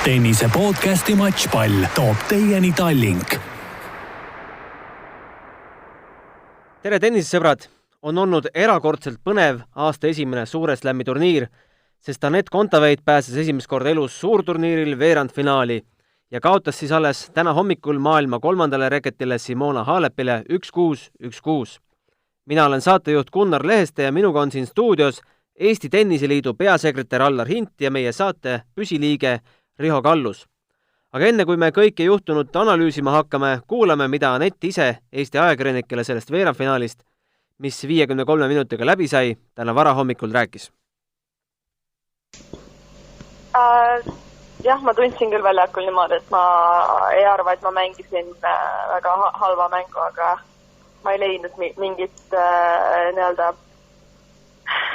Tennise podcasti Matchpall toob teieni Tallink. Tere tennisesõbrad! On olnud erakordselt põnev aasta esimene Suure Slami turniir, sest Anett Kontaveit pääses esimest korda elus suurturniiril veerandfinaali ja kaotas siis alles täna hommikul maailma 3. reketile Simona Halepile 1-6. Mina olen saatejuht Gunnar Leheste ja minuga on siin stuudios Eesti Tenniseliidu peasekretär Allar Hint ja meie saate püsiliige Riho Kallus. Aga enne kui me kõike juhtunut analüüsima hakkame, kuulame, mida Anett ise Eesti ajakirjanikele sellest veerandfinaalist, mis 53 minutiga läbi sai, täna varahommikul rääkis. Jah, ma tundsin küll väljakul niimoodi, et ma ei arva, et ma mängisin väga halva mängu, aga ma ei leidnud mingit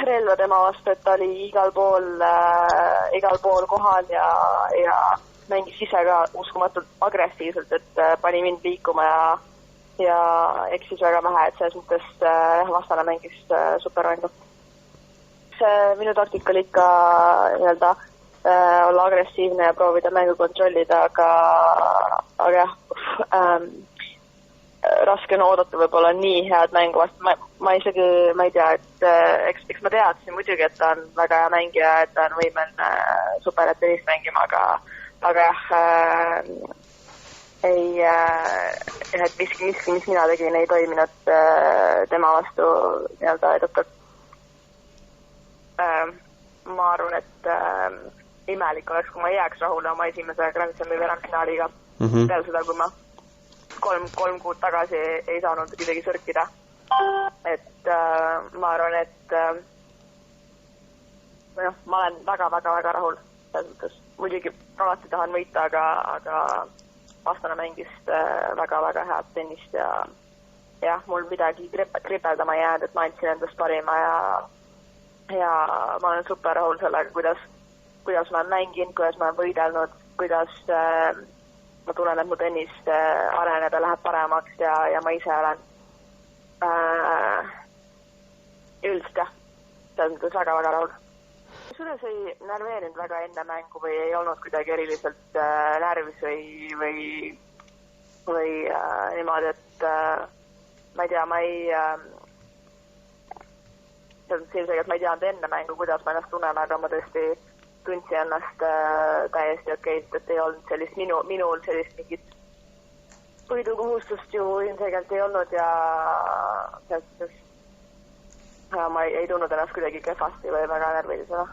relva tema vastu, et ta oli igal pool kohal ja mängis ise ka uskumatult agressiivselt, et pani mind liikuma ja eksis väga vähe, et selles mõttes vastane mängis supermängu. Minu taktika oli ikka olla agressiivne ja proovida mängu kontrollida, aga jah, raske on oodata võib-olla nii head mängu vastu. Ma ei tea, et eks ma teadsin muidugi, et ta on väga hea mängija, et ta on võimeline superet tenist mängima, aga jah, et miski, mis mina tegin, ei toiminud tema vastu edukalt. Ma arvan, et imelik oleks, kui ma jääks rahule oma esimese Grand Slami veerandfinaaliga peale seda, kui ma kolm kuud tagasi ei saanud midagi sörkida. Et ma arvan, et ma olen väga rahul. Muidugi alati tahan võita, aga vastane mängis väga head tennist ja mul midagi kripeldama jäänud, et ma andsin endast parima ja ma olen super rahul sellega, kuidas ma olen mänginud, kuidas ma olen võidelnud, kuidas ma tunnen, et mu tennis areneb ja läheb paremaks ja ma ise olen üldiselt jah, selles mõttes väga rahul. Suures ei närveerinud väga enne mängu või ei olnud kuidagi eriliselt närvis või niimoodi, et ma ei tea, sellega, et ma ei teanud enne mängu, kuidas ma ennast tunnen, aga ma tõesti tundsin ennast täiesti okeilt, et ei olnud sellist minul sellist mingit võidukohustust ju ilmselgelt ei olnud ja ma ei tundnud ennast kuidagi kehvasti või väga närvilisena.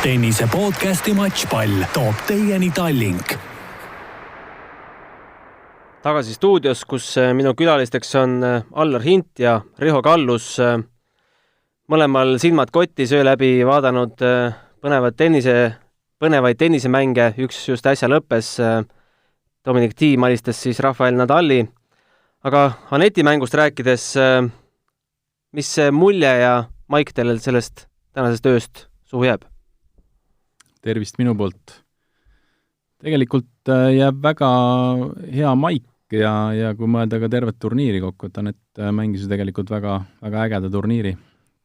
Tennise podcasti Matchpall toob teieni Tallink. Tagasi stuudios, kus minu külalisteks on Allar Hint ja Riho Kallus, mõlemal silmad kotti söö läbi vaadanud põnevaid tennisemänge. Üks just äsja lõppes. Dominic Thiem alistas siis Rafael Nadali. Aga Aneti mängust rääkides, mis mulje ja Maik teil sellest tänasest ööst suhu jääb? Tervist minu poolt. Tegelikult jääb väga hea Maik ja kui mõelda ka tervet turniiri kokku, et Anett mängis tegelikult väga ägeda turniiri.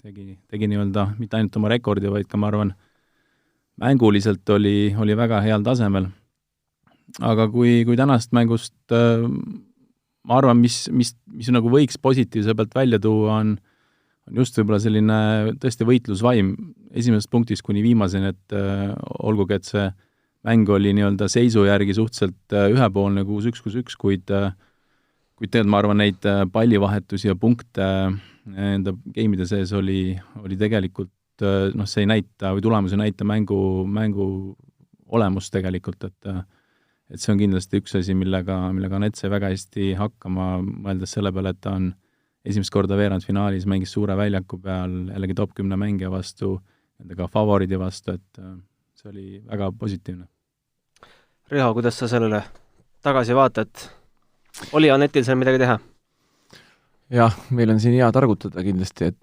Tegi nii-öelda mitte ainult oma rekordi, vaid ka ma arvan, mänguliselt oli väga heal tasemel. Aga kui tänast mängust ma arvan, mis nagu võiks positiivse pealt välja tuua, on just võib-olla selline tõesti võitlusvaim esimesest punktist kuni viimaseni, et olgugi, et see mäng oli nii-öelda seisu järgi suhteliselt ühepoolne 6-1, kuid tegelikult ma arvan, neid pallivahetusi ja punkte enda gameide sees oli tegelikult, see ei näita või tulemus ei näita mängu olemust tegelikult, et see on kindlasti üks asi, millega Anett sai väga hästi hakkama, mõeldes selle peale, et ta on esimest korda veerandfinaalis, mängis suure väljaku peal, jällegi top 10 mängija vastu, nendega favoridi vastu, et see oli väga positiivne. Riho, kuidas sa sellele tagasi vaatad? Oli Anetil seal midagi teha? Jah, meil on siin hea targutada kindlasti, et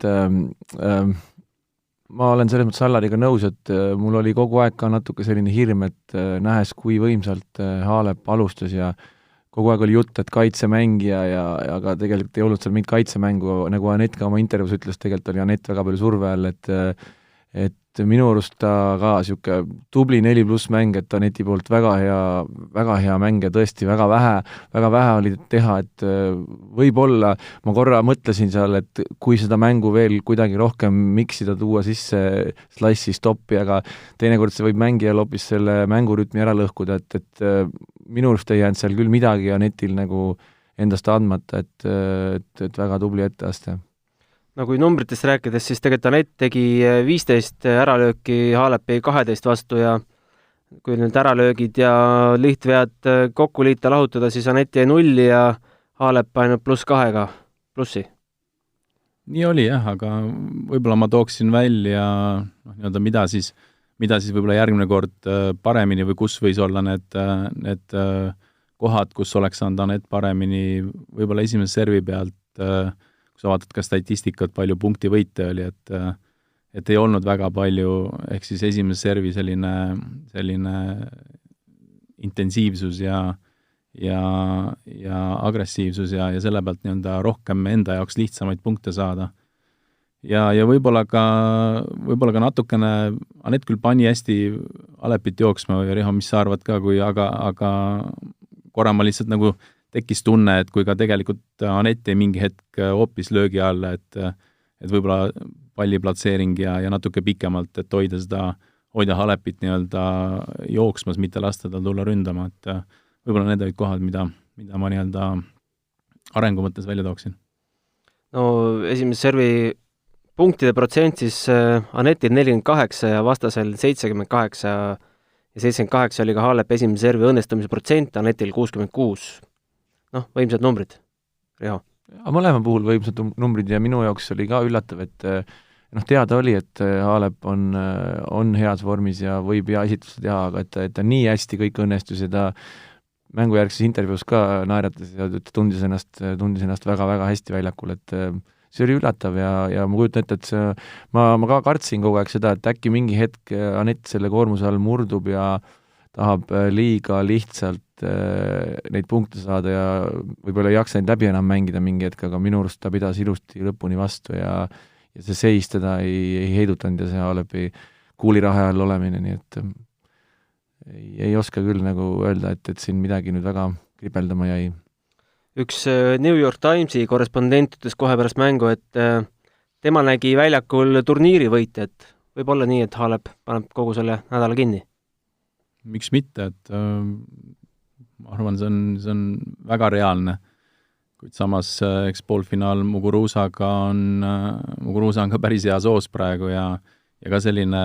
ma olen selles mõttes Allariga nõus, et mul oli kogu aeg ka natuke selline hirm, et nähes, kui võimsalt Halep alustas ja kogu aeg oli jutt, et kaitsemängija aga tegelikult ei olnud seal mingit kaitsemängu, nagu Anett ka oma intervjuus ütles, tegelikult oli Anett väga palju surve all, et minu arust ta ka sihuke tubli 4+ mäng, et Aneti poolt väga hea mäng ja tõesti väga vähe oli teha, et võib-olla ma korra mõtlesin seal, et kui seda mängu veel kuidagi rohkem miksida, tuua sisse slice'i stoppi, aga teinekord see võib mängijal hoopis selle mängurütmi ära lõhkuda, et minu arust ei jäänud seal küll midagi Anetil nagu endast andmata, et väga tubli etteaste. No kui numbritest rääkides, siis tegelikult Anett tegi 15 äralööki Haalepi 12 vastu ja kui nüüd äralöögid ja lihtvead kokku liita lahutada, siis Anett jäi 0 ja Haalep ainult +2 plussi. Nii oli jah, aga võib-olla ma tooksin välja mida siis võib-olla järgmine kord paremini või kus võis olla need kohad, kus oleks saanud Anett paremini, võib-olla esimese servi pealt, kui sa vaatad ka statistikat, palju punktivõite oli, et ei olnud väga palju, ehk siis esimese servi selline intensiivsus ja agressiivsus ja selle pealt rohkem enda jaoks lihtsamaid punkte saada. Ja võib-olla ka natukene, Anett küll pani hästi Alepit jooksma või Riho, mis sa arvad ka, aga korra ma lihtsalt nagu tekkis tunne, et kui ka tegelikult Anett jäi mingi hetk hoopis löögi alla, et võib-olla palli platseering ja natuke pikemalt, et hoida Halepit jooksmas, mitte lasta tal tulla ründama, et võib-olla need olid kohad, mida ma arengu mõttes välja tooksin. No esimese servi punktide protsent siis Anetil 48 ja vastasel 78 ja 78 oli ka Haalep esimese servi õnnestumise protsent, Anetil 66. Võimsad numbrid, Riho. Mõlema puhul võimsad numbrid ja minu jaoks oli ka üllatav, et teada oli, et Haalep on heas vormis ja võib hea esitlusse teha, aga et ta nii hästi kõik õnnestus ja ta mängujärgses intervjuus ka naeratas ja tundis ennast väga-väga hästi väljakul, et see oli üllatav ja ma kujutan ette, et ma ka kartsin kogu aeg seda, et äkki mingi hetk Anett selle koormuse all murdub ja tahab liiga lihtsalt neid punkte saada ja võib-olla ei jaksa neid läbi enam mängida mingi hetk, aga minu arust ta pidas ilusti lõpuni vastu ja see seis teda ei heidutanud ja see Haalepi kuulirahe all olemine, nii et ei oska küll nagu öelda, et siin midagi nüüd väga kripeldama jäi. Üks New York Timesi korrespondent ütles kohe pärast mängu, et tema nägi väljakul turniiri võitjat. Võib olla nii, et Haalep paneb kogu selle nädala kinni? Miks mitte, et ma arvan, see on väga reaalne, kuid samas eks poolfinaal Muguruusaga Muguruusa on ka päris hea soos praegu ja ka selline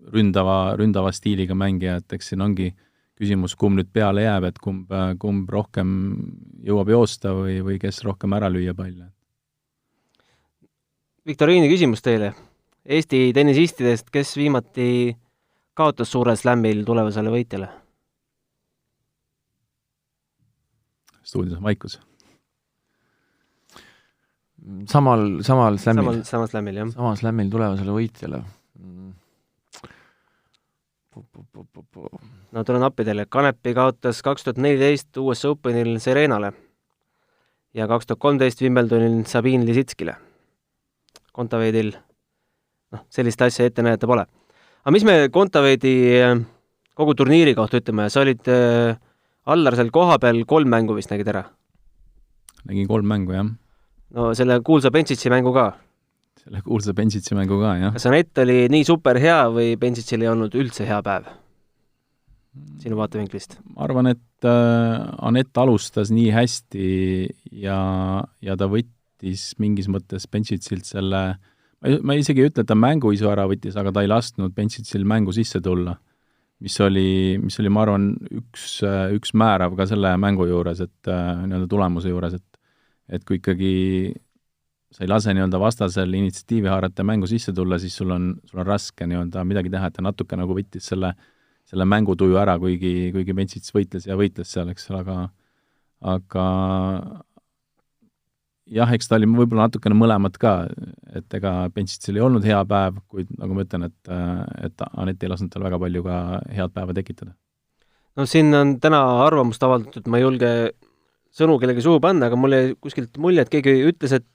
ründava stiiliga mängija, et eks siin ongi küsimus, kumb nüüd peale jääb, et kumb rohkem jõuab joosta või kes rohkem ära lüüa palle. Viktoriini küsimus teile. Eesti tennisistidest, kes viimati kaotas suurel slämmil tulevasele võitjale? Stuudios on vaikus. Samal slämmil. Samal slämmil, jah. Samal slämmil tulevasele võitjale. No tulen appi teile. Kanepi kaotas 2014 US Openil Serenale ja 2013 Wimbledonil Sabine Lisitskile. Kontaveidil sellist asja ette näidata pole. Aga mis me Kontaveidi kogu turniiri kohta ütleme? Sa olid Allar seal koha peal 3 mängu vist nägid ära? Nägin 3 mängu, jah. No selle kuulsa Benčic'i mängu ka? Selle kuulsa Benčic'i mängu ka, jah. Kas Anett oli nii super hea või Benčic'il ei olnud üldse hea päev? Sinu vaatevinklist. Ma arvan, et Anett alustas nii hästi ja ta võttis mingis mõttes Benčicilt selle, ma isegi ei ütle, et ta mänguisu ära võttis, aga ta ei lasknud Benčicil mängu sisse tulla, mis oli, ma arvan, üks määrav ka selle mängu juures, et tulemuse juures, et kui ikkagi sa ei lase vastasel initsiatiivi haarata mängu sisse tulla, siis sul on raske midagi teha, et ta natuke nagu võttis selle mängutuju ära, kuigi Benčić võitles seal, eks, aga jah, eks ta oli võib-olla natukene mõlemad ka, et ega Benčićil ei olnud hea päev, kuid nagu ma ütlen, et Anett ei lasknud tal väga palju ka head päeva tekitada. No siin on täna arvamust avaldatud, ma ei julge sõnu kellegi suhu panna, aga mulle kuskilt mulje, et keegi ütles, et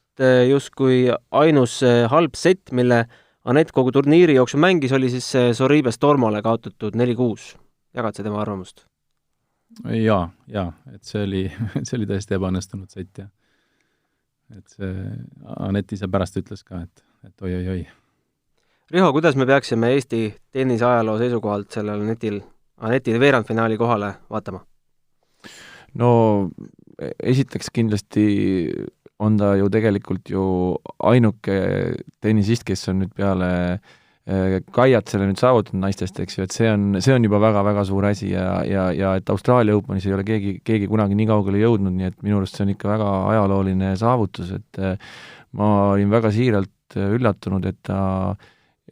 justkui ainus halb sett, mille Anett kogu turniiri jooksul mängis, oli siis Sorribes Tormole kaotatud 4-6. Jagad see tema arvamust? Jaa, et see oli täiesti ebaõnnestunud sõit ja et see Anett ise pärast ütles ka, et oi. Riho, kuidas me peaksime Eesti tennise ajaloo seisukohalt sellel Aneti veerandfinaali kohale vaatama? No esiteks kindlasti on ta ju tegelikult ju ainuke tennisist, kes on nüüd peale Kaiat selle nüüd saavutanud naistest, eks ju, et see on juba väga-väga suur asi ja et Austraalia Openis ei ole keegi kunagi nii kaugele jõudnud, nii et minu arust see on ikka väga ajalooline saavutus, et ma olin väga siiralt üllatunud, et ta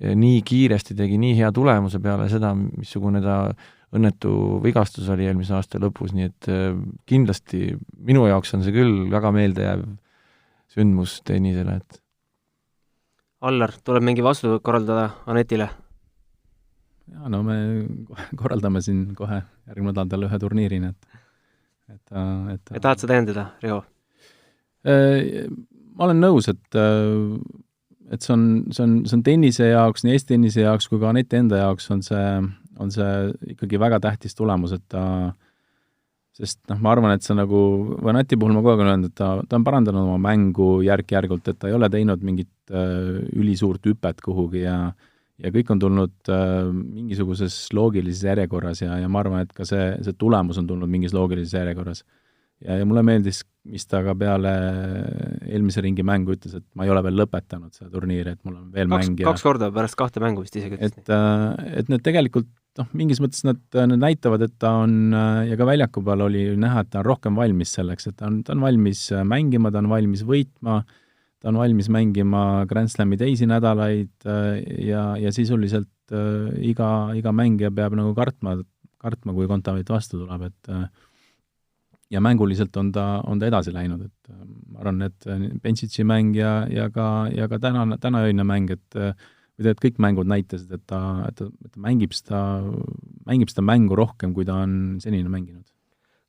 nii kiiresti tegi nii hea tulemuse peale seda, missugune ta õnnetu vigastus oli eelmise aasta lõpus, nii et kindlasti minu jaoks on see küll väga meeldejääv sündmus tennisele, et Allar, tuleb mingi vastu korraldada Anetile? Ja no me korraldame siin kohe järgmine nädal ühe turniirina, et tahad sa tähendada, Riho? Ma olen nõus, et see on tennise jaoks, nii Eesti tennise jaoks kui ka Aneti enda jaoks on see ikkagi väga tähtis tulemus, et sest ma arvan, et see nagu Aneti puhul ma kogu aeg olen öelnud, et ta on parandanud oma mängu järk-järgult, et ta ei ole teinud mingit ülisuurt hüpet kuhugi ja kõik on tulnud mingisuguses loogilises järjekorras ja ma arvan, et ka see tulemus on tulnud mingis loogilises järjekorras. Ja mulle meeldis, mis ta ka peale eelmise ringi mängu ütles, et ma ei ole veel lõpetanud seda turniiri, et mul on veel mäng. Kaks korda pärast 2 mängu vist isegi. Et need tegelikult mingis mõttes nad näitavad, et ta on, ja ka väljaku peal oli näha, et ta on rohkem valmis selleks, et ta on valmis mängima, ta on valmis võitma, ta on valmis mängima Grand Slami teisi nädalaid ja sisuliselt iga mängija peab nagu kartma, kui Kontaveit vastu tuleb, et ja mänguliselt on ta edasi läinud, et ma arvan, et Benčići mäng ja ka tänaöine mäng, et kõik mängud näitasid, et ta mängib seda mängu rohkem, kui ta on senini mänginud.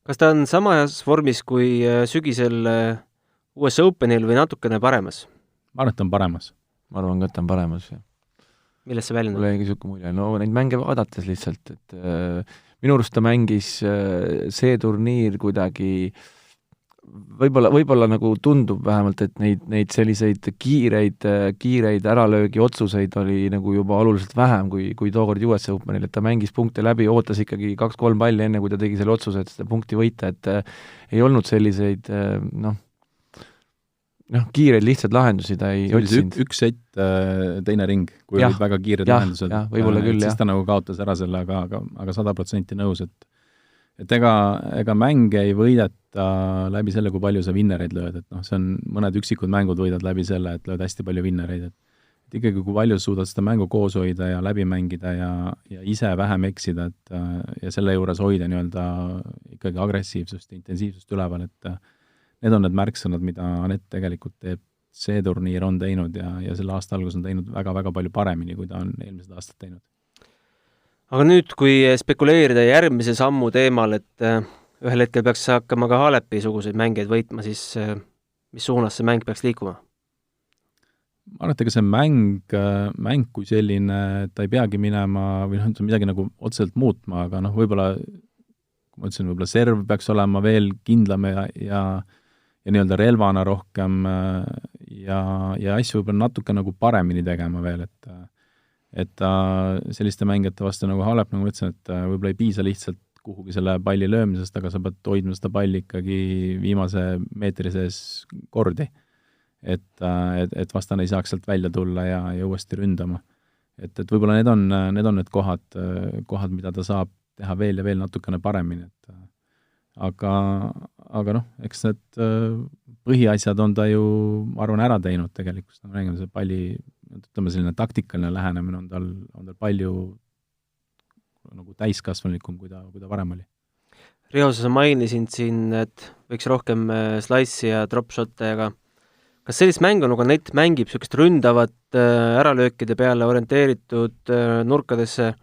Kas ta on samas vormis kui sügisel US Openil või natukene paremas? Ma arvan, et ta on paremas. Ma arvan ka, et ta on paremas, jah. Millest see väljendab? Mulle jäi niisugune mulje. No neid mänge vaadates lihtsalt, et minu arust ta mängis see turniir kuidagi võib-olla nagu tundub vähemalt, et neid selliseid kiireid äralöögi otsuseid oli nagu juba oluliselt vähem kui tookord US Openil, et ta mängis punkte läbi, ootas ikkagi 2-3 palli enne, kui ta tegi selle otsuse, et seda punkti võita, et ei olnud selliseid kiireid lihtsad lahendusi ta ei otsinud. Üks sett, teine ring, kui olid väga kiired lahendused. Võib-olla küll, siis ta nagu kaotas ära selle, aga 100% nõus, et ega mänge ei võideta läbi selle, kui palju sa vinnereid lööd, et see on mõned üksikud mängud võidad läbi selle, et lööd hästi palju vinnereid, et ikkagi kui palju suudad seda mängu koos hoida ja läbi mängida ja ise vähem eksida, ja selle juures hoida nii-öelda ikkagi agressiivsust ja intensiivsust üleval, et need on need märksõnad, mida Anett tegelikult teeb, see turniir on teinud ja selle aasta algus on teinud väga-väga palju paremini, kui ta on eelmised aastad teinud. Aga nüüd, kui spekuleerida järgmise sammu teemal, et ühel hetkel peaks hakkama ka Halepi-suguseid mängeid võitma, siis mis suunas see mäng peaks liikuma? Ma arvan, et ega see mäng kui selline, ta ei peagi minema või midagi nagu otseselt muutma, aga võib-olla, kui ma ütlesin, võib-olla serv peaks olema veel kindlam ja nii-öelda relvana rohkem ja asju võib-olla natuke nagu paremini tegema veel, et ta selliste mängijate vastu nagu Halep, nagu ma ütlesin, et võib-olla ei piisa lihtsalt kuhugi selle palli löömisest, aga sa pead hoidma seda palli ikkagi viimase meetri sees kordi, et vastane ei saaks sealt välja tulla ja uuesti ründama. Et võib-olla need on need kohad, mida ta saab teha veel ja veel natukene paremini, aga eks need põhiasjad on ta ju, ma arvan, ära teinud tegelikult, ma räägin, see palli, ütleme selline taktikaline lähenemine on tal palju nagu täiskasvanlikum, kui ta varem oli. Riho, sa mainisid siin, et võiks rohkem slice'i ja drop-shotte, aga kas sellist mängu, nagu Anett mängib, sellist ründavat äralöökide peale orienteeritud nurkadesse,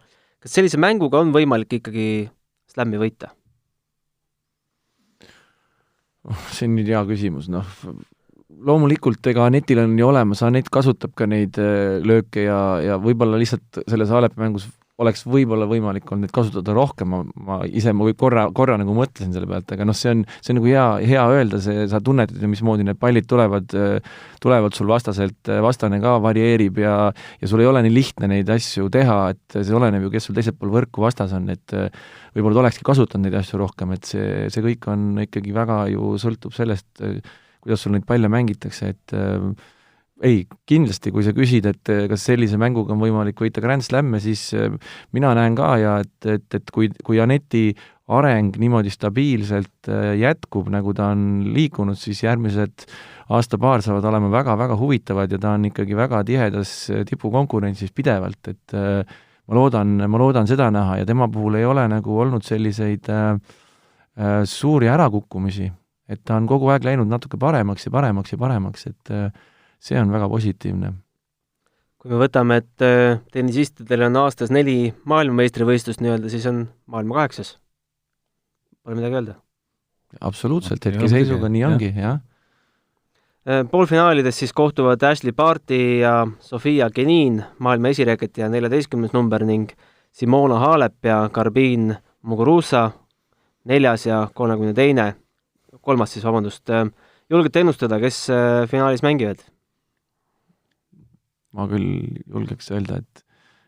kas sellise mänguga on võimalik ikkagi slammi võita? See on nüüd hea küsimus, loomulikult, ega Anetil on ju olemas, Anett kasutab ka neid lööke ja võib-olla lihtsalt selles Alepi mängus oleks võib-olla võimalik olnud neid kasutada rohkem, ma korra nagu mõtlesin selle pealt, aga noh, see on nagu hea öelda, sa tunned, mismoodi need pallid tulevad sul vastaselt, vastane ka varieerib ja sul ei ole nii lihtne neid asju teha, et see oleneb ju, kes sul teiselt pool võrku vastas on, et võib-olla olekski kasutanud neid asju rohkem, et see kõik on ikkagi väga ju sõltub sellest, kuidas sul neid palle mängitakse, et ei, kindlasti, kui sa küsid, et kas sellise mänguga on võimalik võita Grand Slamme, siis mina näen ka ja et kui Aneti areng niimoodi stabiilselt jätkub, nagu ta on liikunud, siis järgmised aasta-paar saavad olema väga-väga huvitavad ja ta on ikkagi väga tihedas tipukonkurentsis pidevalt, et ma loodan seda näha ja tema puhul ei ole nagu olnud selliseid suuri ärakukkumisi, et ta on kogu aeg läinud natuke paremaks ja paremaks ja paremaks, et see on väga positiivne. Kui me võtame, et tennisistidel on aastas 4 maailmameistrivõistlust nii-öelda, siis on maailma 8. Pole midagi öelda. Absoluutselt, hetkeseisuga nii ongi, jah. Poolfinaalides siis kohtuvad Ashley Barty ja Sofia Kenin, maailma esireketi ja 14. number ning Simona Halep ja Garbine Muguruza 4. ja 32. kolmas siis, vabandust. Julgete ennustada, kes finaalis mängivad? Ma küll julgeks öelda,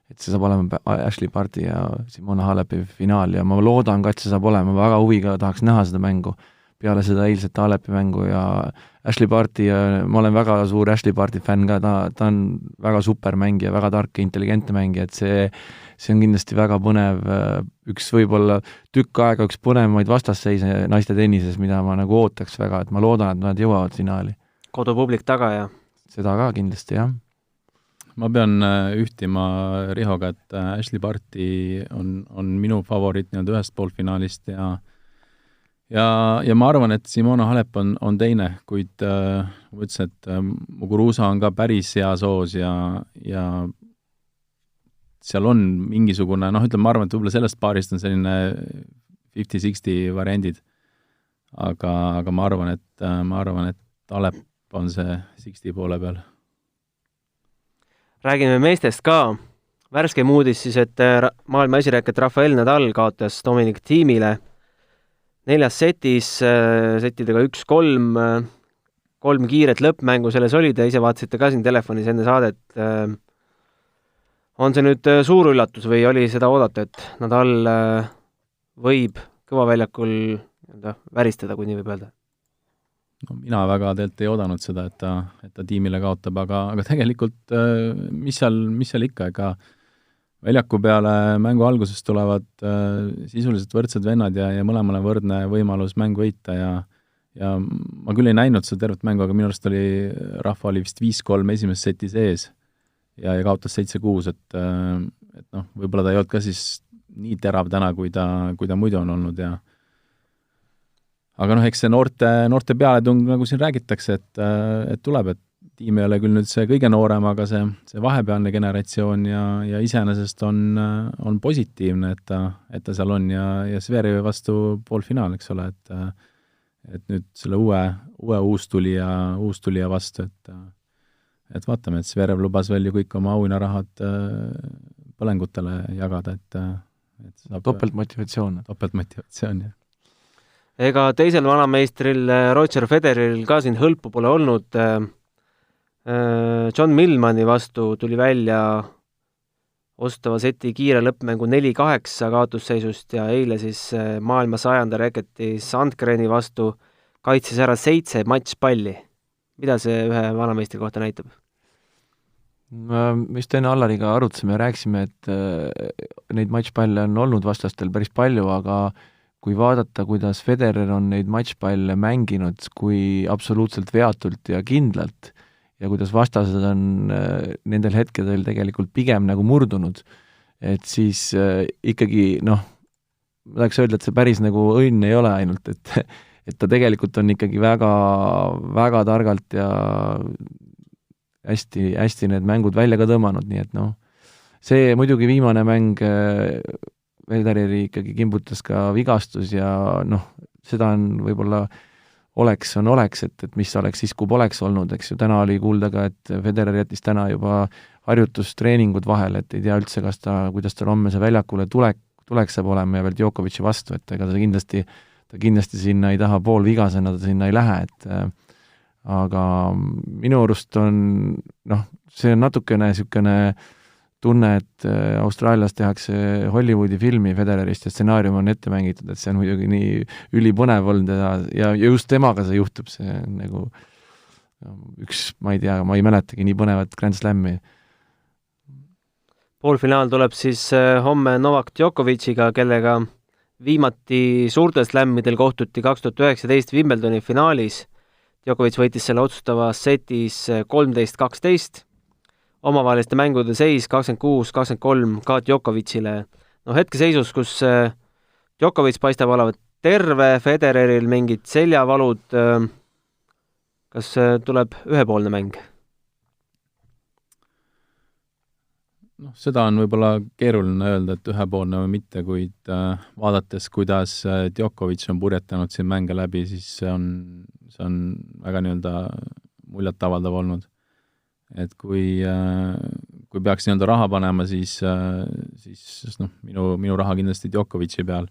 et see saab olema Ashley Barty ja Simona Halepi finaal ja ma loodan ka, et see saab olema, väga huviga tahaks näha seda mängu peale seda eilset Halepi mängu ja Ashley Barty ja ma olen väga suur Ashley Barty fänn ka, ta on väga super mängija, väga tark ja intelligentne mängija, et see on kindlasti väga põnev, üks võib-olla tükk aega üks põnevamaid vastasseise naiste tennises, mida ma nagu ootaks väga, et ma loodan, et nad jõuavad finaali. Kodupublik taga ja? Seda ka kindlasti, jah. Ma pean ühtima Rihoga, et Ashley Barty on minu favoriit nii-öelda ühest poolfinaalist ja ma arvan, et Simona Halep on teine, kuid ma ütlesin, et Muguruza on ka päris hea soos ja seal on mingisugune, ütleme, ma arvan, et võib-olla sellest paarist on selline 50-60 variandid, aga ma arvan, et Halep on see 60 poole peal. Räägime meestest ka. Värskeim uudis siis, et maailma esireket Rafael Nadal kaotas Dominic Thiemile 4. setis, settidega 1-3, 3 kiiret lõppmängu selles oli, te ise vaatasite ka siin telefonis enne saadet. On see nüüd suur üllatus või oli seda oodata, et Nadal võib kõva väljakul väristada, kui nii võib öelda? No, mina väga tegelikult ei oodanud seda, et ta tiimile kaotab, aga tegelikult mis seal ikka, ega väljaku peale mängu alguses tulevad sisuliselt võrdsed vennad ja mõlemale võrdne võimalus mängu võita ja ma küll ei näinud seda tervet mängu, aga minu arust Rahva oli vist 5-3 esimeses setis ees ja kaotas 7-6, et võib-olla ta ei olnud ka siis nii terav täna, kui ta muidu on olnud aga eks see noorte pealetung, nagu siin räägitakse, et tuleb, et tiim ei ole küll nüüd see kõige noorem, aga see vahepealne generatsioon ja iseenesest on positiivne, et ta seal on ja Zverevi vastu poolfinaal, eks ole, et nüüd selle uue uustulija vastu, et vaatame, et Zverev lubas veel ju kõik oma auhinnarahad põlengutele jagada, et saab topeltmotivatsioon, jah. Ega teisel vanameistril Roger Federeril ka siin hõlpu pole olnud. John Millmani vastu tuli välja ostava seti kiire lõppmängu 4-8 kaotusseisust ja eile siis maailma 100. reketi Sandgreni vastu kaitses ära 7 matšpalli. Mida see ühe vanameistri kohta näitab? Me just enne Allariga arutasime ja rääkisime, et neid matšpalle on olnud vastastel päris palju, aga kui vaadata, kuidas Federer on neid matšpalle mänginud, kui absoluutselt veatult ja kindlalt ja kuidas vastased on nendel hetkedel tegelikult pigem nagu murdunud, et siis ikkagi, ma tahaks öelda, et see päris nagu õnn ei ole ainult, et ta tegelikult on ikkagi väga, väga targalt ja hästi, hästi need mängud välja ka tõmmanud, nii et see muidugi viimane mäng Federeri ikkagi kimbutas ka vigastus ja seda on võib-olla oleks on oleks, et mis oleks siis, kui poleks olnud, eks ju, täna oli kuulda ka, et Federer jättis täna juba harjutustreeningud vahele, et ei tea üldse, kuidas tal homme see väljakule tuleks saab olema ja veel Djokovic'i vastu, et ega ta kindlasti sinna ei taha poolvigasena, ta sinna ei lähe, et aga minu arust on, see on natukene niisugune tunne, et Austraalias tehakse Hollywoodi filmi Federerist ja stsenaarium on ette mängitud, et see on muidugi nii ülipõnev olnud ja just temaga see juhtub, see nagu ma ei tea, ma ei mäletagi nii põnevat Grand Slami. Poolfinaal tuleb siis homme Novak Djokovic'iga, kellega viimati suurtel slämmidel kohtuti 2019 Wimbledoni finaalis. Djokovic võitis selle otsustavas setis 13-12. Omavaheliste mängude seis 26-23 ka Djokovic'ile. Hetkeseisus, kus Djokovic paistab olevat terve, Federeril mingid seljavalud, kas tuleb ühepoolne mäng? Seda on võib-olla keeruline öelda, et ühepoolne või mitte, kuid vaadates, kuidas Djokovic on purjetanud siin mänge läbi, siis see on väga nii-öelda muljetavaldav olnud. Et kui peaks nii-öelda raha panema, siis minu raha kindlasti Djokovic'i peal.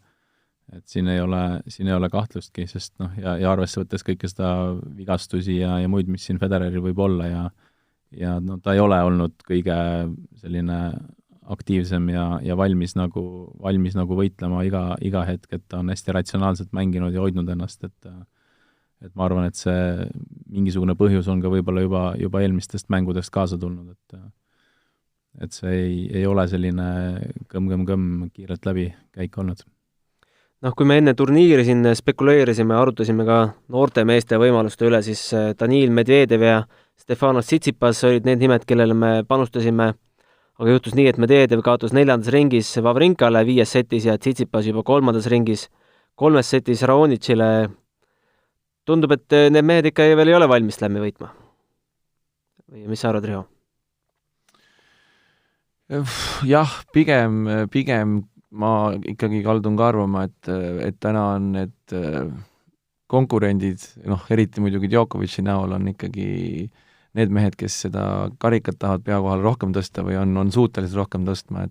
Et siin ei ole kahtlustki, sest ja arvesse võttes kõike seda vigastusi ja muid, mis siin Federeril võib olla ja ta ei ole olnud kõige selline aktiivsem ja valmis nagu võitlema iga hetk, et ta on hästi ratsionaalselt mänginud ja hoidnud ennast, et ma arvan, et see mingisugune põhjus on ka võib-olla juba eelmistest mängudest kaasa tulnud, et see ei ole selline kõmm kiirelt läbi käik olnud. Kui me enne turniiri siin spekuleerisime, arutasime ka noorte meeste võimaluste üle, siis Danil Medvedev ja Stefanos Tsitsipas olid need nimed, kellele me panustasime, aga juhtus nii, et Medvedev kaotas 4. ringis Wawrinkale 5. setis ja Tsitsipas juba 3. ringis 3. setis Raonicile. Tundub, et need mehed ikka veel ei ole valmis lämmi võitma. Või mis sa arvad, Riho? Jah, pigem ma ikkagi kaldun ka arvama, et täna on need konkurendid, eriti muidugi Djokovic'i näol on ikkagi need mehed, kes seda karikat tahavad pea kohal rohkem tõsta või on suutelised rohkem tõstma,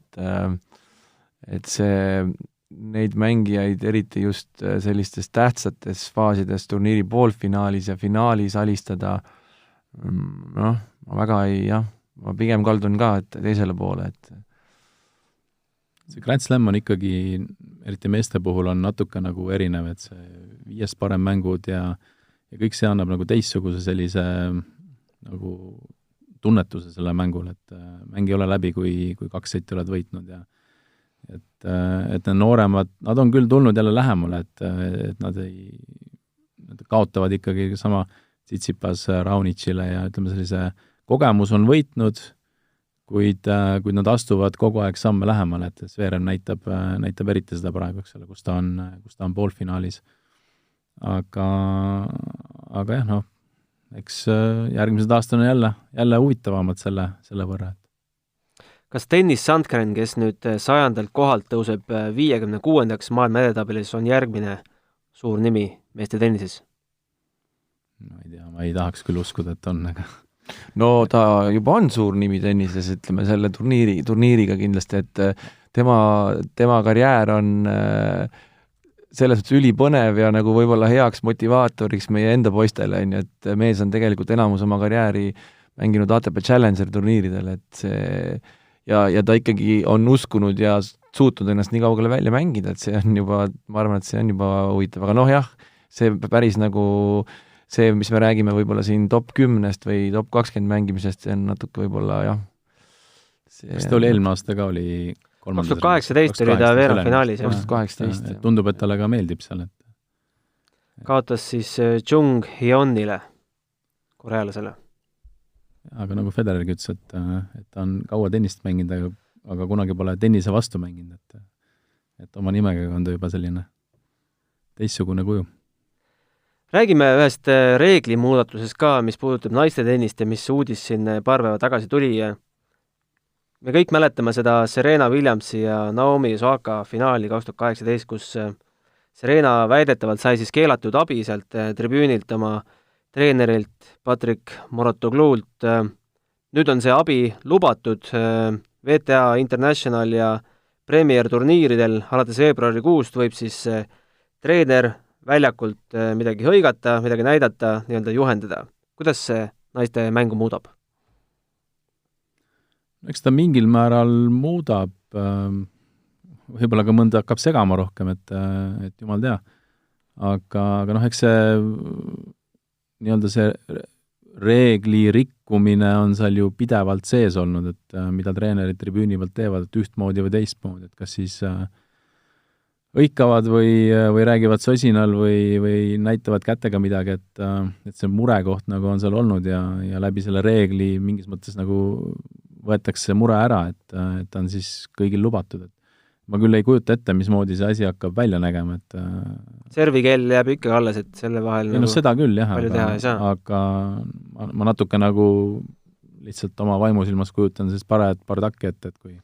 et see neid mängijaid eriti just sellistes tähtsates faasides turniiri poolfinaalis ja finaalis alistada, ma pigem kaldun ka teisele poole, et see Grand Slam on ikkagi, eriti meeste puhul on natuke nagu erinev, et see 5 parem mängud ja kõik see annab nagu teistsuguse sellise nagu tunnetuse selle mängul, et mäng ei ole läbi, kui 2 setti oled võitnud ja et need nooremad, nad on küll tulnud jälle lähemale, et nad kaotavad ikkagi sama Tsitsipas Raonicile ja ütleme sellise kogemus on võitnud, kuid nad astuvad kogu aeg samme lähemale, et Zverev näitab eriti seda praegu, eks ole, kus ta on poolfinaalis. Aga jah, eks järgmised aastad on jälle huvitavamad selle võrra. Kas Dennis Sandgren, kes nüüd 100. kohalt tõuseb 56. maailma edetabelis, on järgmine suur nimi meeste tennises? Ma ei tea, ma ei tahaks küll uskuda, et on, aga no ta juba on suur nimi tennises, ütleme selle turniiriga kindlasti, et tema karjäär on selles mõttes ülipõnev ja nagu võib-olla heaks motivaatoriks meie enda poistele, et mees on tegelikult enamus oma karjääri mänginud ATP Challenger turniiridel, et see ja ta ikkagi on uskunud ja suutnud ennast nii kaugele välja mängida, et see on juba, ma arvan, et see on juba huvitav, aga jah, see päris nagu see, mis me räägime võib-olla siin top 10 või top 20 mängimisest, see on natuke võib-olla, jah. Kas ta oli eelmine aasta ka, oli 2018 oli ta veerandfinaalis. 2018. Tundub, et talle ka meeldib seal. Kaotas siis Jung Hyunile, korealasele. Aga nagu Federergi ütles, et ta on kaua tennist mänginud, aga kunagi pole tennise vastu mänginud, et oma nimega on ta juba selline teistsugune kuju. Räägime ühest reeglimuudatusest ka, mis puudutab naiste tennist ja mis uudis siin paar päeva tagasi tuli. Me kõik mäletame seda Serena Williamsi ja Naomi Osaka finaali 2018, kus Serena väidetavalt sai siis keelatud abi sealt tribüünilt oma treenerilt Patrick Mouratoglou'lt. Nüüd on see abi lubatud VTA International ja Premier turniiridel. Alates veebruarikuust võib siis treener väljakult midagi hõigata, midagi näidata, nii-öelda juhendada. Kuidas see naiste mängu muudab? Eks ta mingil määral muudab, võib-olla ka mõnda hakkab segama rohkem, et jumal tea. Aga eks see nii-öelda see reegli rikkumine on seal ju pidevalt sees olnud, et mida treenerid tribüüni pealt teevad, et ühtmoodi või teistmoodi, et kas siis hõikavad või räägivad sosinal või näitavad kätega midagi, et see murekoht nagu on seal olnud ja läbi selle reegli mingis mõttes nagu võetakse mure ära, et on siis kõigil lubatud, et ma küll ei kujuta ette, mismoodi see asi hakkab välja nägema, et servikeel jääb ikka alles, et selle vahel nagu seda küll, jah, aga ma natuke nagu lihtsalt oma vaimusilmas kujutan sellist bardaki, et kui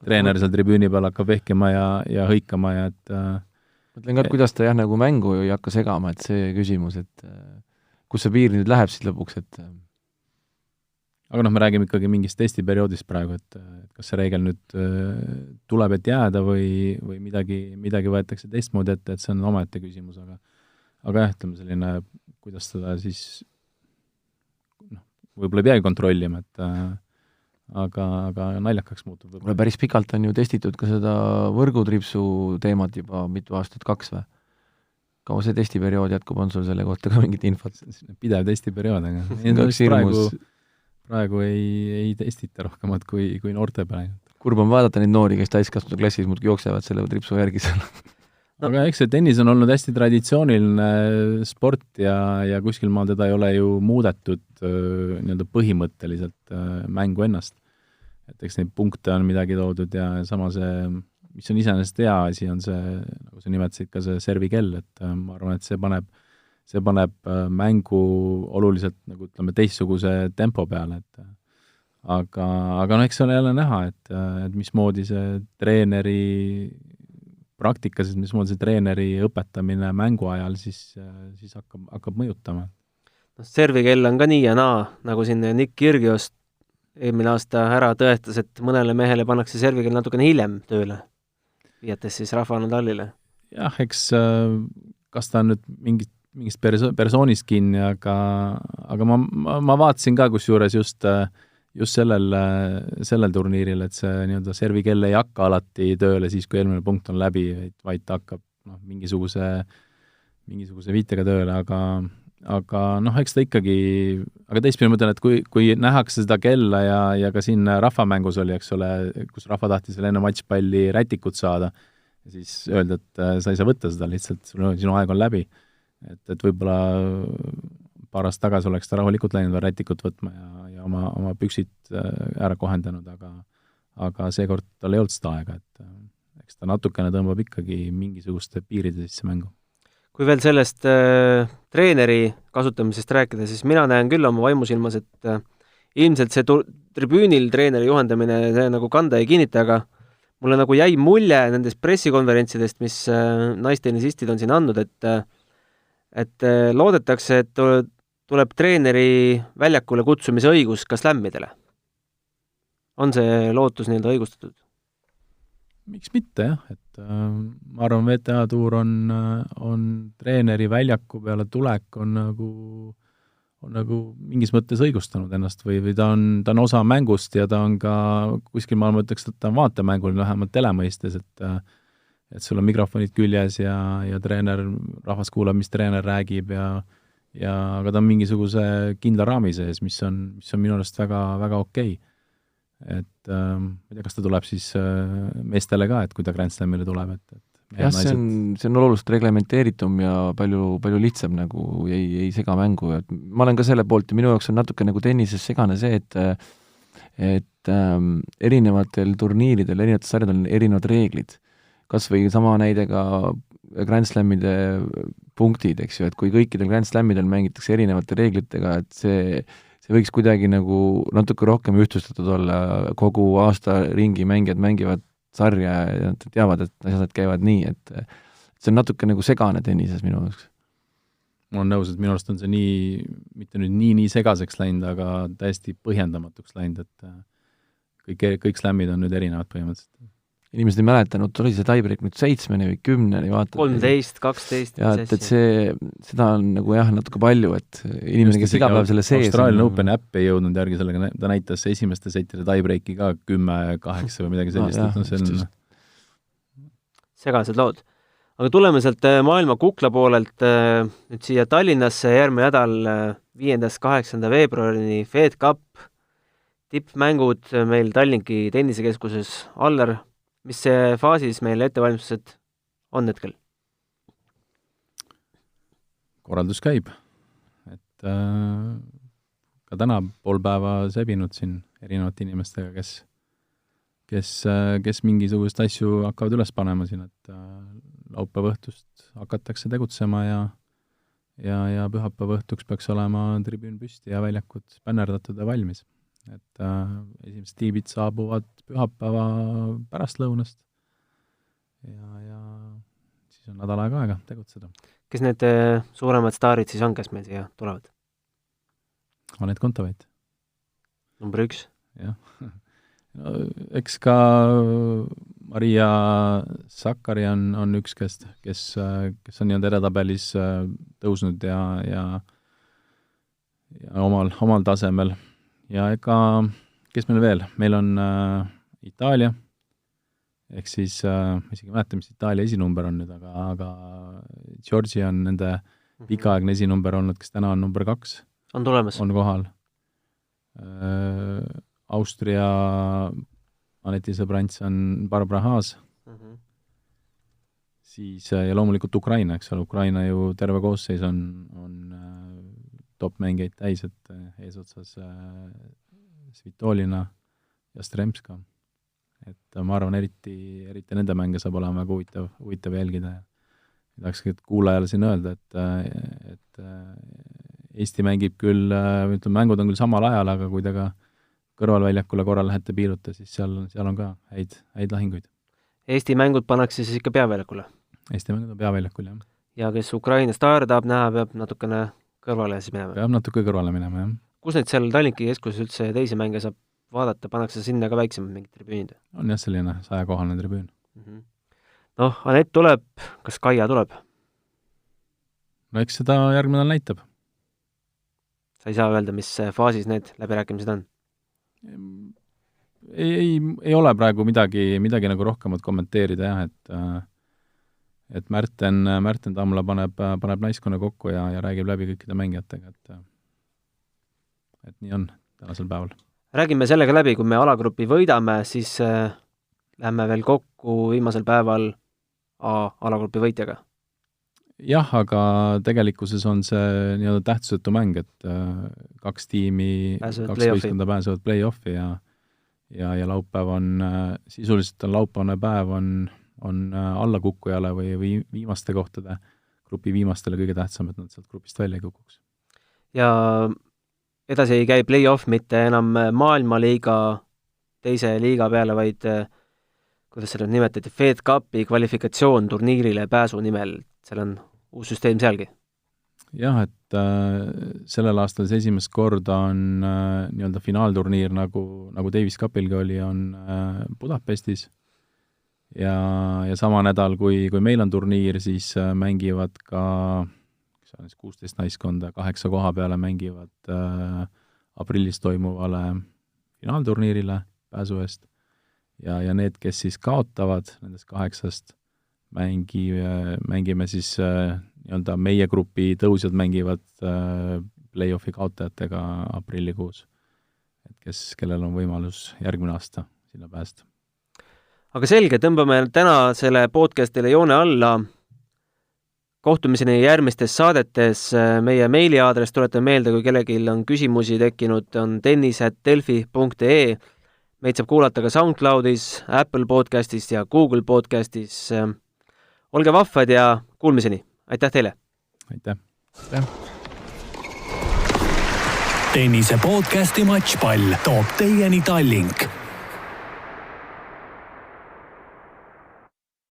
treener seal tribüüni peal hakkab vehkima ja hõikama ja et mõtlen ka, et kuidas ta jah, nagu mängu ei hakka segama, et see küsimus, et kus see piir nüüd läheb siis lõpuks, et aga me räägime ikkagi mingist testiperioodist praegu, et kas see reegel nüüd tuleb, et jääda või midagi võetakse teistmoodi ette, et see on omaette küsimus, aga jah, ütleme selline, kuidas teda siis võib-olla ei peagi kontrollima, et aga naljakaks muutub. Päris pikalt on ju testitud ka seda võrgutripsu teemat juba mitu aastat, 2 või? Kaua see testiperiood jätkub, on sul selle kohta ka mingit infot? Pidev testiperiood, aga praegu ei testita rohkemat kui noorte peale. Kurb on vaadata neid noori, kes täiskasvanud klassis muudki jooksevad selle tripsu järgi seal. Aga eks see tennis on olnud hästi traditsiooniline sport ja kuskil maal teda ei ole ju muudetud nii-öelda põhimõtteliselt mängu ennast. Et eks neid punkte on midagi toodud ja sama see, mis on iseenesest hea asi, on see, nagu sa nimetasid ka see servikell, et ma arvan, et see paneb mängu oluliselt nagu ütleme teistsuguse tempo peale, et aga eks ole jälle näha, et mismoodi see treeneri praktikas, mismoodi see treeneri õpetamine mängu ajal siis hakkab mõjutama. Servikell on ka nii ja naa, nagu siin Nick Kyrgios eelmine aasta ära tõestas, et mõnele mehele pannakse servikell natukene hiljem tööle, viiates siis Rafa Nadalile. Jah, eks kas ta on nüüd mingist persoonist kinni, aga ma vaatasin ka kusjuures just sellel turniiril, et see nii-öelda servikell ei hakka alati tööle siis, kui eelmine punkt on läbi, vaid ta hakkab mingisuguse viitega tööle, aga eks ta ikkagi, aga teistpidi mõtlen, et kui nähakse seda kella ja ka siin rahvamängus oli, eks ole, kus rahva tahtis veel enne matšpalli rätikut saada, siis öelda, et sa ei saa võtta seda lihtsalt, sinu aeg on läbi. Et võib-olla paar aastat tagasi oleks ta rahulikult läinud veel rätikut võtma ja oma püksid ära kohendanud, aga seekord tal ei olnud seda aega, et eks ta natukene tõmbab ikkagi mingisuguste piiride sisse mängu. Kui veel sellest treeneri kasutamisest rääkida, siis mina näen küll oma vaimusilmas, et ilmselt see tribüünil treeneri juhendamine see nagu kanda ei kinnita, aga mulle nagu jäi mulje nendest pressikonverentsidest, mis naistennisistid on siin andnud, et loodetakse, et tuleb treeneri väljakule kutsumise õigus ka slämmidele. On see lootus nii-öelda õigustatud? Miks mitte, jah, et ma arvan, VTA tuur on treeneri väljaku peale tulek on nagu mingis mõttes õigustanud ennast või ta on osa mängust ja ta on ka kuskil, ma mõtleks, et ta on vaatemängul vähemalt telemõistes, et sul on mikrofonid küljes ja treener, rahvas kuulab, mis treener räägib aga ta on mingisuguse kindla raami sees, mis on minu arust väga, väga okei. Et ma ei tea, kas ta tuleb siis meestele ka, et kui ta Grand Slamile tuleb, jah, see on oluliselt reglementeeritum ja palju lihtsam nagu ei sega mängu. Ma olen ka selle poolt ja minu jaoks on natuke nagu tennises segane see, et erinevatel turniiridel, erinevatel sarjadel on erinevad reeglid. Kas või sama näidega Grand Slamide punktid, eks ju, et kui kõikidel Grand Slamidel mängitakse erinevate reeglitega, et see võiks kuidagi nagu natuke rohkem ühtlustatud olla, kogu aasta ringi mängijad mängivad sarja ja nad teavad, et asjad käivad nii, et see on natuke nagu segane tennises minu jaoks. Ma olen nõus, et minu arust on see mitte nüüd nii segaseks läinud, aga täiesti põhjendamatuks läinud, et kõik slämmid on nüüd erinevad põhimõtteliselt. Inimesed ei mäletanud, oli see tiebreak nüüd 7 või 10 vaata. 13, 12. Ja, et seda on nagu natuke palju, et inimene, kes iga päev selle sees Australian Open äpp ei jõudnud järgi sellega, ta näitas esimeste setide tiebreaki ka 10-8 või midagi sellist. Segased lood. Aga tuleme sealt maailma kukla poolelt nüüd siia Tallinnasse järgmine nädal 5.–8. veebruarini Fed Cup tippmängud meil Tallinki tennisekeskuses. Allar, mis see faasis meil ettevalmistused on hetkel? Korraldus käib. Et ka täna pool päeva sebinud siin erinevate inimestega, kes mingisugust asju hakkavad üles panema siin, et laupäeva õhtust hakatakse tegutsema ja pühapäeva õhtuks peaks olema tribüün püsti ja väljakud bännerdatud ja valmis. Et esimesed tiibid saabuvad pühapäeva pärastlõunast ja siis on nädal aega tegutseda. Kes need suuremad staarid siis on, kes meil siia tulevad? Anett Kontaveit. Number 1. Jah. No, eks ka Maria Sakkari on üks, kes on nii-öelda edetabelis tõusnud ja omal tasemel. Ja ega, kes meil veel? Meil on Itaalia, ehk siis isegi mäletan, mis Itaalia esinumber on nüüd, aga Georgi on nende pikaaegne esinumber olnud, kes täna on number 2. On tulemas. On kohal. Austria Aneti sõbrants on Barbara Haas. Siis, ja loomulikult Ukraina, eks ole, Ukraina ju terve koosseis on top-mängijaid täis, et eesotsas Svitolina ja Stremska. Et ma arvan, eriti nende mänge saab olema väga huvitav jälgida. Tahakski kuulajale siin öelda, et Eesti mängib küll, mängud on küll samal ajal, aga kui ta ka kõrvalväljakule korra lähete piiruta, siis seal on ka häid lahinguid. Eesti mängud pannakse siis ikka peaväljakule? Eesti mängud on peaväljakul, jah. Ja kes Ukraina staar tahab näha, peab natukene kõrvale siis minema? Peab natuke kõrvale minema, jah. Kus neid seal Tallinki keskuses üldse teisi mänge saab vaadata, pannakse sinna ka väiksemad mingid tribüünid? On jah, selline 100-kohaline tribüün. Noh, Anett tuleb, kas Kaia tuleb? No eks seda järgmine näitab. Sa ei saa öelda, mis faasis need läbirääkimised on? Ei ole praegu midagi nagu rohkemat kommenteerida, jah, et Märten Tamla paneb naiskonna kokku ja räägib läbi kõikide mängijatega, et nii on tänasel päeval. Räägime sellega läbi, kui me alagrupi võidame, siis lähme veel kokku viimasel päeval alagrupi võitjaga. Jah, aga tegelikkuses on see nii-öelda tähtsusetu mäng, et 2 tiimi, 2 võistkonda pääsevad play-offi ja laupäev on, sisuliselt on laupäevane päev on allakukkujale või viimaste kohtade, grupi viimastele kõige tähtsam, et nad sealt grupist välja ei kukuks. Ja edasi ei käi play-off mitte enam maailmaliiga teise liiga peale, vaid kuidas selle nimetati, Fed Cupi kvalifikatsioon turniirile pääsu nimel, seal on uus süsteem sealgi? Jah, et sellel aastal see esimest korda on nii-öelda finaalturniir, nagu Davis Cupilgi oli, on Budapestis ja sama nädal, kui meil on turniir, siis mängivad ka 16 naiskonda 8 koha peale mängivad aprillis toimuvale finaalturniirile pääsu eest ja need, kes siis kaotavad nendest 8 mängime siis nii-öelda meie grupi tõusjad mängivad play-offi kaotajatega aprillikuus, et kellel on võimalus järgmine aasta sinna päästa. Aga selge, tõmbame täna selle podcastile joone alla. Kohtumiseni järgmistes saadetes. Meie meiliaadress, tuletan meelde, kui kellelgi on küsimusi tekkinud, on tennis@delfi.ee. Meid saab kuulata ka SoundCloudis, Apple podcastis ja Google podcastis. Olge vahvad ja kuulmiseni. Aitäh teile! Aitäh! Tennise podcasti Matšpall toob teieni Tallink.